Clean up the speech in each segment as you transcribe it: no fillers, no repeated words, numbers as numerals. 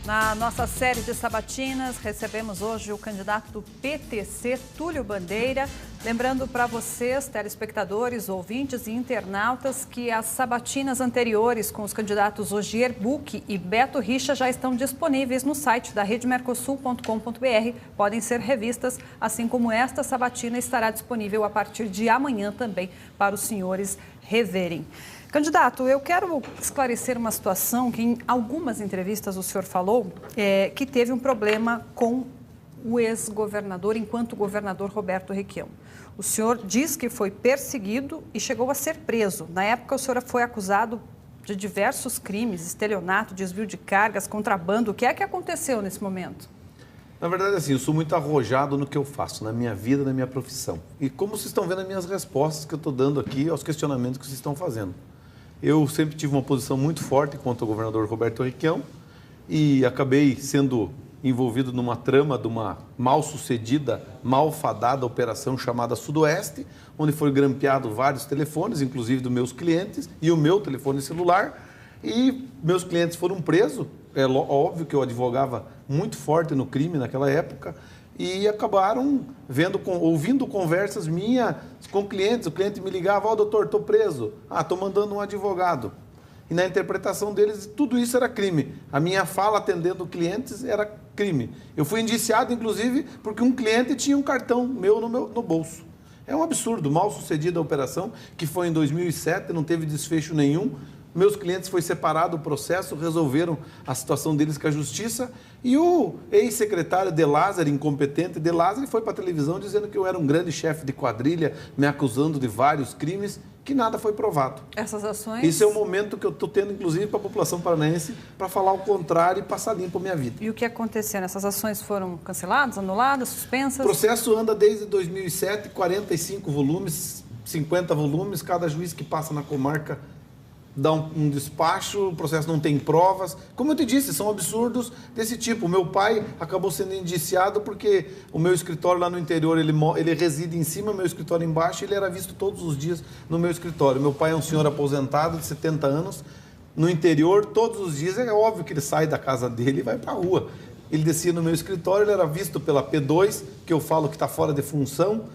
Na nossa série de sabatinas, recebemos hoje o candidato do PTC, Túlio Bandeira. Lembrando para vocês, telespectadores, ouvintes e internautas, que as sabatinas anteriores com os candidatos Ogier Buch e Beto Richa já estão disponíveis no site da redemercosul.com.br. Podem ser revistas, assim como esta sabatina estará disponível a partir de amanhã também para os senhores reverem. Candidato, eu quero esclarecer uma situação que em algumas entrevistas o senhor falou que teve um problema com o ex-governador, enquanto governador Roberto Requião. O senhor diz que foi perseguido e chegou a ser preso. Na época, o senhor foi acusado de diversos crimes, estelionato, desvio de cargas, contrabando. O que é que aconteceu nesse momento? Na verdade, assim, eu sou muito arrojado no que eu faço, na minha vida, na minha profissão. E como vocês estão vendo as minhas respostas que eu estou dando aqui aos questionamentos que vocês estão fazendo. Eu sempre tive uma posição muito forte contra o governador Roberto Requião e acabei sendo envolvido numa trama de uma mal-sucedida, malfadada operação chamada Sudoeste, onde foi grampeado vários telefones, inclusive dos meus clientes, e o meu telefone celular, e meus clientes foram presos. É óbvio que eu advogava muito forte no crime naquela época, e acabaram ouvindo conversas minhas com clientes. O cliente me ligava: ó, doutor, estou preso. Ah, estou mandando um advogado. E na interpretação deles, tudo isso era crime. A minha fala atendendo clientes era crime. Eu fui indiciado, inclusive, porque um cliente tinha um cartão meu no bolso. É um absurdo, mal sucedida a operação, que foi em 2007, não teve desfecho nenhum. Meus clientes foi separado o processo, resolveram a situação deles com a justiça, e o ex-secretário De Lázari, incompetente De Lázari, foi para a televisão dizendo que eu era um grande chefe de quadrilha, me acusando de vários crimes, que nada foi provado. Essas ações... Esse é o momento que eu estou tendo, inclusive, para a população paranaense, para falar o contrário e passar limpo a minha vida. E o que aconteceu? Essas ações foram canceladas, anuladas, suspensas? O processo anda desde 2007, 45 volumes, 50 volumes, cada juiz que passa na comarca dá um despacho, o processo não tem provas. Como eu te disse, são absurdos desse tipo. O meu pai acabou sendo indiciado porque o meu escritório lá no interior, ele reside em cima, meu escritório embaixo, e ele era visto todos os dias no meu escritório. Meu pai é um senhor aposentado de 70 anos, no interior, todos os dias, é óbvio que ele sai da casa dele e vai para a rua. Ele descia no meu escritório, ele era visto pela P2, que eu falo que está fora de função,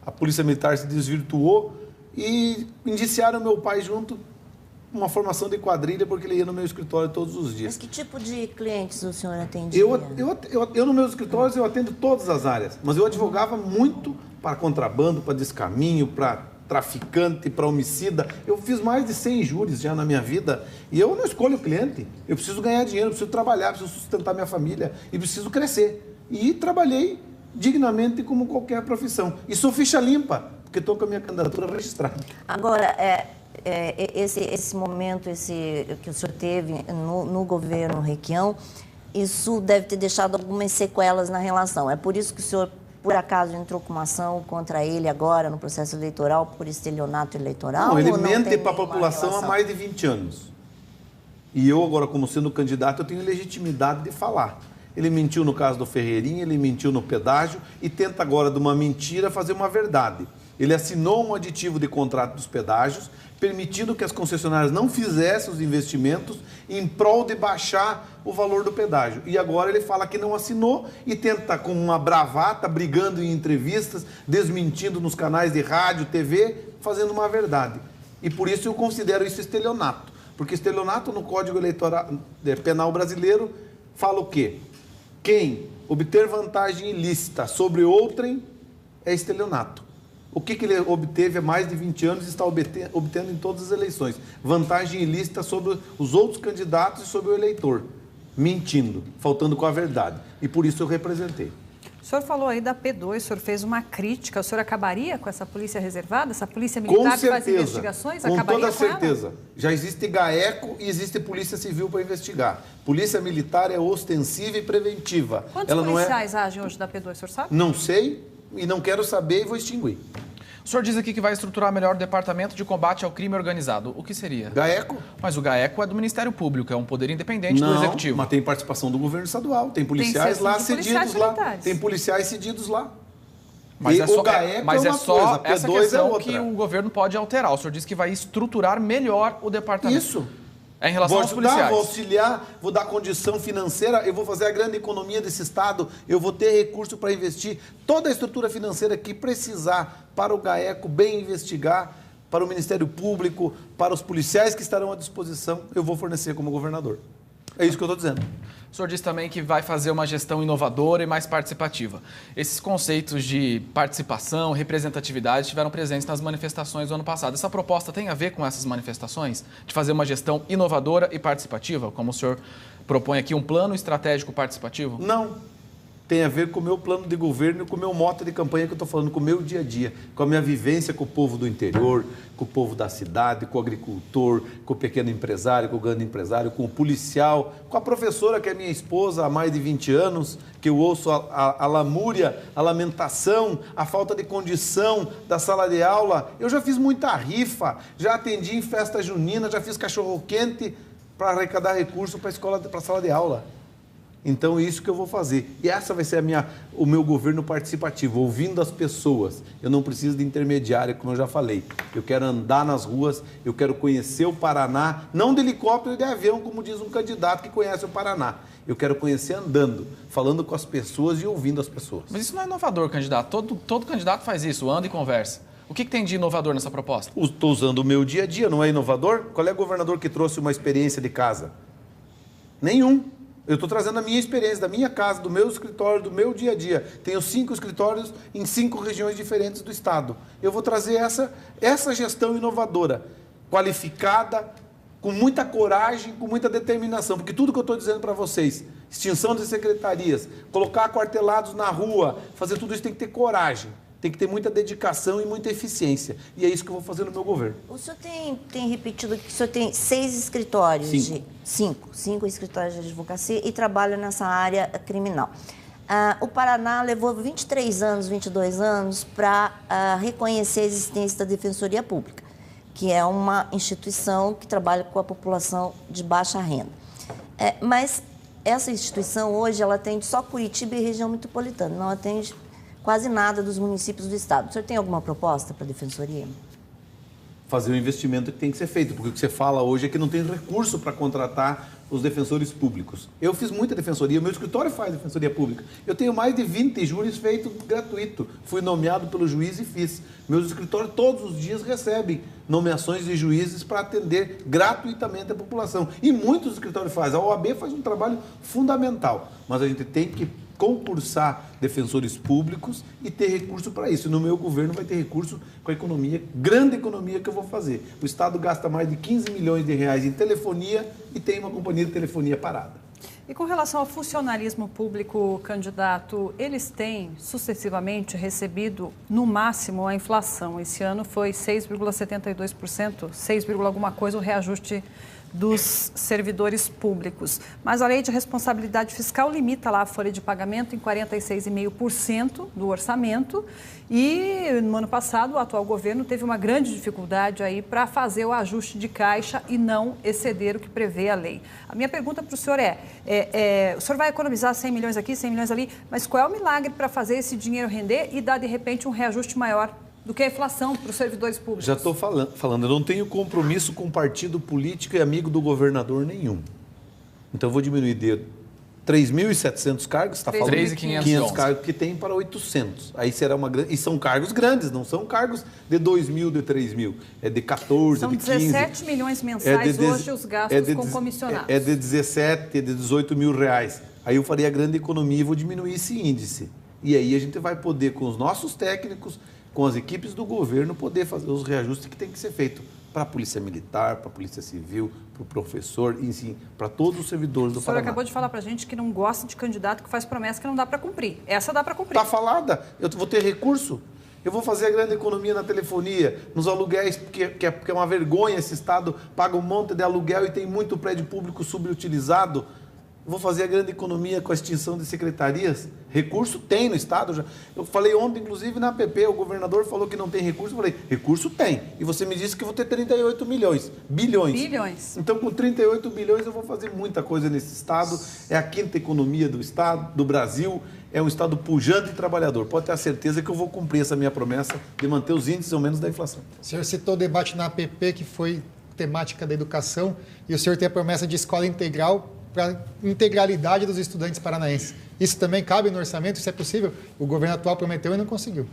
a Polícia Militar se desvirtuou, e indiciaram meu pai junto uma formação de quadrilha, porque ele ia no meu escritório todos os dias. Mas que tipo de clientes o senhor atendia? Eu no meus escritórios, eu atendo todas as áreas, mas eu advogava muito para contrabando, para descaminho, para traficante, para homicida. Eu fiz mais de 100 júris já na minha vida, e eu não escolho o cliente. Eu preciso ganhar dinheiro, eu preciso trabalhar, preciso sustentar minha família e preciso crescer. E trabalhei dignamente como qualquer profissão. E sou ficha limpa, porque estou com a minha candidatura registrada. Agora, esse momento que o senhor teve no governo Requião, isso deve ter deixado algumas sequelas na relação. É por isso que o senhor, por acaso, entrou com uma ação contra ele agora no processo eleitoral por estelionato eleitoral? Não, ele mente para a população há mais de 20 anos. E eu agora, como sendo candidato, eu tenho legitimidade de falar. Ele mentiu no caso do Ferreirinha, ele mentiu no pedágio e tenta agora, de uma mentira, fazer uma verdade. Ele assinou um aditivo de contrato dos pedágios, permitindo que as concessionárias não fizessem os investimentos em prol de baixar o valor do pedágio. E agora ele fala que não assinou e tenta, com uma bravata, brigando em entrevistas, desmentindo nos canais de rádio, TV, fazendo uma verdade. E por isso eu considero isso estelionato. Porque estelionato no Código Eleitoral Penal brasileiro fala o quê? Quem obter vantagem ilícita sobre outrem é estelionato. O que ele obteve há mais de 20 anos e está obtendo em todas as eleições? Vantagem ilícita sobre os outros candidatos e sobre o eleitor. Mentindo, faltando com a verdade. E por isso eu representei. O senhor falou aí da P2, o senhor fez uma crítica. O senhor acabaria com essa polícia reservada, essa polícia militar que faz investigações? Com toda certeza. Já existe GAECO e existe Polícia Civil para investigar. Polícia Militar é ostensiva e preventiva. Quantos policiais agem hoje da P2, o senhor sabe? Não sei e não quero saber e vou extinguir. O senhor diz aqui que vai estruturar melhor o Departamento de Combate ao Crime Organizado. O que seria? GAECO. Mas o GAECO é do Ministério Público, é um poder independente do Executivo. Mas tem participação do governo estadual, tem policiais lá cedidos lá. Tem policiais cedidos lá. Mas é só essa questão é outra. que o governo pode alterar. O senhor disse que vai estruturar melhor o departamento. Isso. É em relação aos policiais. Vou auxiliar, vou dar condição financeira, eu vou fazer a grande economia desse Estado, eu vou ter recurso para investir toda a estrutura financeira que precisar para o GAECO bem investigar, para o Ministério Público, para os policiais que estarão à disposição, eu vou fornecer como governador. É isso que eu estou dizendo. O senhor disse também que vai fazer uma gestão inovadora e mais participativa. Esses conceitos de participação, representatividade estiveram presentes nas manifestações do ano passado. Essa proposta tem a ver com essas manifestações? De fazer uma gestão inovadora e participativa? Como o senhor propõe aqui, um plano estratégico participativo? Não. Tem a ver com o meu plano de governo e com o meu mote de campanha que eu estou falando, com o meu dia a dia, com a minha vivência com o povo do interior, com o povo da cidade, com o agricultor, com o pequeno empresário, com o grande empresário, com o policial, com a professora que é minha esposa há mais de 20 anos, que eu ouço a lamúria, a lamentação, a falta de condição da sala de aula. Eu já fiz muita rifa, já atendi em festa junina, já fiz cachorro-quente para arrecadar recursos para a escola, para a sala de aula. Então, é isso que eu vou fazer. E essa vai ser o meu governo participativo, ouvindo as pessoas. Eu não preciso de intermediário, como eu já falei. Eu quero andar nas ruas, eu quero conhecer o Paraná, não de helicóptero e de avião, como diz um candidato que conhece o Paraná. Eu quero conhecer andando, falando com as pessoas e ouvindo as pessoas. Mas isso não é inovador, candidato. Todo candidato faz isso, anda e conversa. O que tem de inovador nessa proposta? Estou usando o meu dia a dia, não é inovador? Qual é o governador que trouxe uma experiência de casa? Nenhum. Eu estou trazendo a minha experiência, da minha casa, do meu escritório, do meu dia a dia. Tenho 5 escritórios em 5 regiões diferentes do Estado. Eu vou trazer essa gestão inovadora, qualificada, com muita coragem, com muita determinação. Porque tudo que eu estou dizendo para vocês, extinção de secretarias, colocar quartelados na rua, fazer tudo isso tem que ter coragem. Tem que ter muita dedicação e muita eficiência. E é isso que eu vou fazer no meu governo. O senhor tem repetido que o senhor tem 6 escritórios, 5 escritórios de advocacia e trabalha nessa área criminal. O Paraná levou 23 anos, 22 anos para reconhecer a existência da Defensoria Pública, que é uma instituição que trabalha com a população de baixa renda. Mas essa instituição hoje ela atende só Curitiba e região metropolitana, não atende quase nada dos municípios do Estado. O senhor tem alguma proposta para a Defensoria? Fazer o investimento que tem que ser feito, porque o que você fala hoje é que não tem recurso para contratar os defensores públicos. Eu fiz muita defensoria, o meu escritório faz defensoria pública. Eu tenho mais de 20 júris feitos gratuito. Fui nomeado pelo juiz e fiz. Meus escritórios todos os dias recebem nomeações de juízes para atender gratuitamente a população. E muitos escritórios fazem. A OAB faz um trabalho fundamental, mas a gente tem que concursar defensores públicos e ter recurso para isso. No meu governo vai ter recurso com a economia, grande economia que eu vou fazer. O Estado gasta mais de 15 milhões de reais em telefonia e tem uma companhia de telefonia parada. E com relação ao funcionalismo público, candidato, eles têm sucessivamente recebido no máximo a inflação. Esse ano foi 6,72%, 6, alguma coisa o reajuste dos servidores públicos. Mas a lei de responsabilidade fiscal limita lá a folha de pagamento em 46,5% do orçamento e no ano passado o atual governo teve uma grande dificuldade aí para fazer o ajuste de caixa e não exceder o que prevê a lei. A minha pergunta para o senhor o senhor vai economizar 100 milhões aqui, 100 milhões ali, mas qual é o milagre para fazer esse dinheiro render e dar de repente um reajuste maior do que a inflação para os servidores públicos? Já estou falando, eu não tenho compromisso com partido político e amigo do governador nenhum. Então eu vou diminuir de 3.700 cargos, está falando 3.500 cargos que tem para 800. Aí será uma grande... E são cargos grandes, não são cargos de 2.000, de 3.000. É de 14, são de 15. São 17 milhões mensais hoje os gastos com comissionados. É de 17, de 18 mil reais. Aí eu farei a grande economia e vou diminuir esse índice. E aí a gente vai poder, com os nossos técnicos, com as equipes do governo, poder fazer os reajustes que tem que ser feito para a Polícia Militar, para a Polícia Civil, para o professor, enfim, para todos os servidores do Paraná. O senhor acabou de falar para a gente que não gosta de candidato que faz promessa que não dá para cumprir. Essa dá para cumprir. Está falada. Eu vou ter recurso. Eu vou fazer a grande economia na telefonia, nos aluguéis, porque é uma vergonha esse Estado paga um monte de aluguel e tem muito prédio público subutilizado. Vou fazer a grande economia com a extinção de secretarias. Recurso tem no Estado. Já. Eu falei ontem, inclusive, na APP, o governador falou que não tem recurso. Eu falei, recurso tem. E você me disse que eu vou ter 38 milhões. Bilhões. Então, com 38 bilhões, eu vou fazer muita coisa nesse Estado. É a 5ª economia do Estado, do Brasil. É um Estado pujante e trabalhador. Pode ter a certeza que eu vou cumprir essa minha promessa de manter os índices ao menos da inflação. O senhor citou o debate na APP que foi temática da educação e o senhor tem a promessa de escola integral para a integralidade dos estudantes paranaenses. Isso também cabe no orçamento? Isso é possível? O governo atual prometeu e não conseguiu.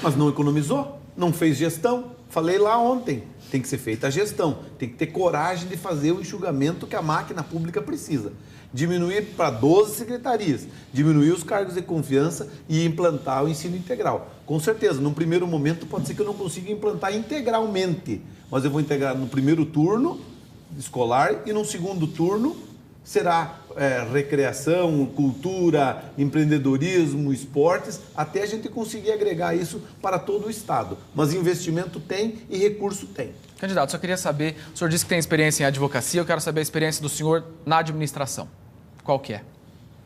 Mas não economizou, não fez gestão. Falei lá ontem, tem que ser feita a gestão, tem que ter coragem de fazer o enxugamento que a máquina pública precisa. Diminuir para 12 secretarias, diminuir os cargos de confiança e implantar o ensino integral. Com certeza, num primeiro momento pode ser que eu não consiga implantar integralmente, mas eu vou integrar no primeiro turno escolar e no segundo turno será recreação, cultura, empreendedorismo, esportes, até a gente conseguir agregar isso para todo o Estado. Mas investimento tem e recurso tem. Candidato, só queria saber, o senhor disse que tem experiência em advocacia, eu quero saber a experiência do senhor na administração. Qual que é?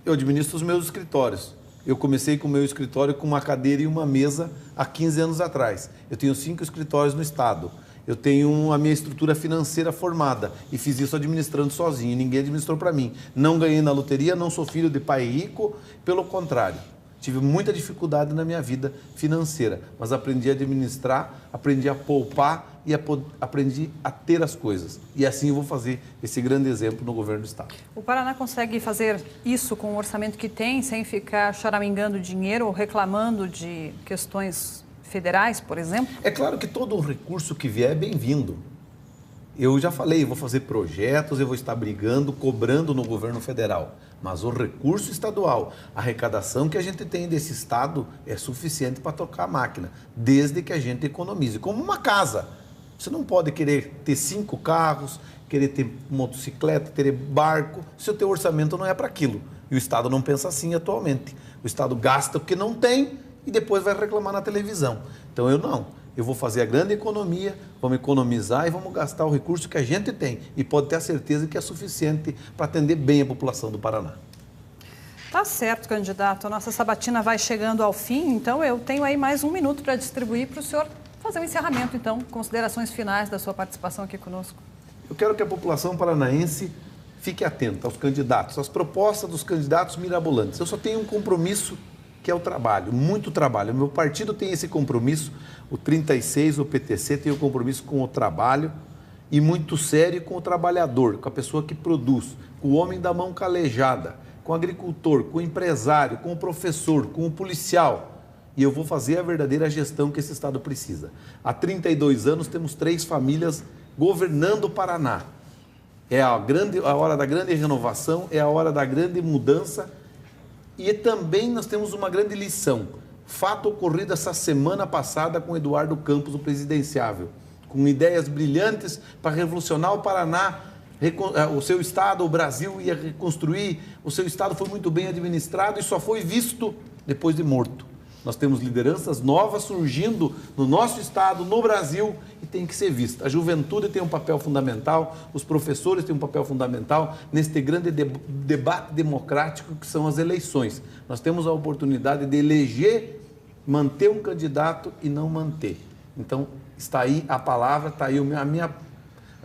Eu administro os meus escritórios. Eu comecei com o meu escritório com uma cadeira e uma mesa há 15 anos atrás. Eu tenho 5 escritórios no Estado. Eu tenho a minha estrutura financeira formada e fiz isso administrando sozinho, ninguém administrou para mim. Não ganhei na loteria, não sou filho de pai rico, pelo contrário. Tive muita dificuldade na minha vida financeira, mas aprendi a administrar, aprendi a poupar e aprendi a ter as coisas. E assim eu vou fazer esse grande exemplo no governo do Estado. O Paraná consegue fazer isso com o orçamento que tem, sem ficar choramingando dinheiro ou reclamando de questões federais, por exemplo? É claro que todo recurso que vier é bem-vindo. Eu já falei, vou fazer projetos, eu vou estar brigando, cobrando no governo federal. Mas o recurso estadual, a arrecadação que a gente tem desse estado é suficiente para tocar a máquina, desde que a gente economize. Como uma casa. Você não pode querer ter 5 carros, querer ter motocicleta, ter barco, se o teu orçamento não é para aquilo. E o Estado não pensa assim atualmente. O Estado gasta o que não tem e depois vai reclamar na televisão. Então eu vou fazer a grande economia, vamos economizar e vamos gastar o recurso que a gente tem. E pode ter a certeza que é suficiente para atender bem a população do Paraná. Tá certo, candidato. A nossa sabatina vai chegando ao fim, então eu tenho aí mais 1 minuto para distribuir para o senhor fazer o encerramento, então, considerações finais da sua participação aqui conosco. Eu quero que a população paranaense fique atenta aos candidatos, às propostas dos candidatos mirabolantes. Eu só tenho um compromisso, que é o trabalho, muito trabalho. O meu partido tem esse compromisso, o 36, o PTC tem o compromisso com o trabalho e muito sério com o trabalhador, com a pessoa que produz, com o homem da mão calejada, com o agricultor, com o empresário, com o professor, com o policial. E eu vou fazer a verdadeira gestão que esse Estado precisa. Há 32 anos temos 3 famílias governando o Paraná. É a hora da grande renovação, é a hora da grande mudança. E também nós temos uma grande lição. Fato ocorrido essa semana passada com Eduardo Campos, o presidenciável, com ideias brilhantes para revolucionar o Paraná, o seu Estado, o Brasil ia reconstruir, o seu Estado foi muito bem administrado e só foi visto depois de morto. Nós temos lideranças novas surgindo no nosso Estado, no Brasil, e tem que ser vista. A juventude tem um papel fundamental, os professores têm um papel fundamental neste grande debate democrático que são as eleições. Nós temos a oportunidade de eleger, manter um candidato e não manter. Então, está aí a palavra, está aí a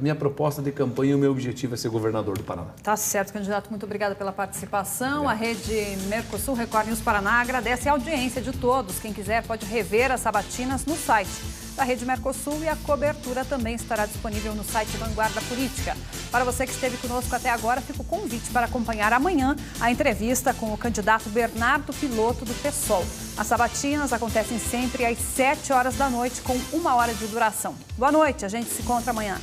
minha proposta de campanha e o meu objetivo é ser governador do Paraná. Tá certo, candidato. Muito obrigada pela participação. A Rede Mercosul Record News Paraná agradece a audiência de todos. Quem quiser pode rever as sabatinas no site da Rede Mercosul e a cobertura também estará disponível no site Vanguarda Política. Para você que esteve conosco até agora, fica o convite para acompanhar amanhã a entrevista com o candidato Bernardo Piloto do PSOL. As sabatinas acontecem sempre às 7 horas da noite, com 1 hora de duração. Boa noite, a gente se encontra amanhã.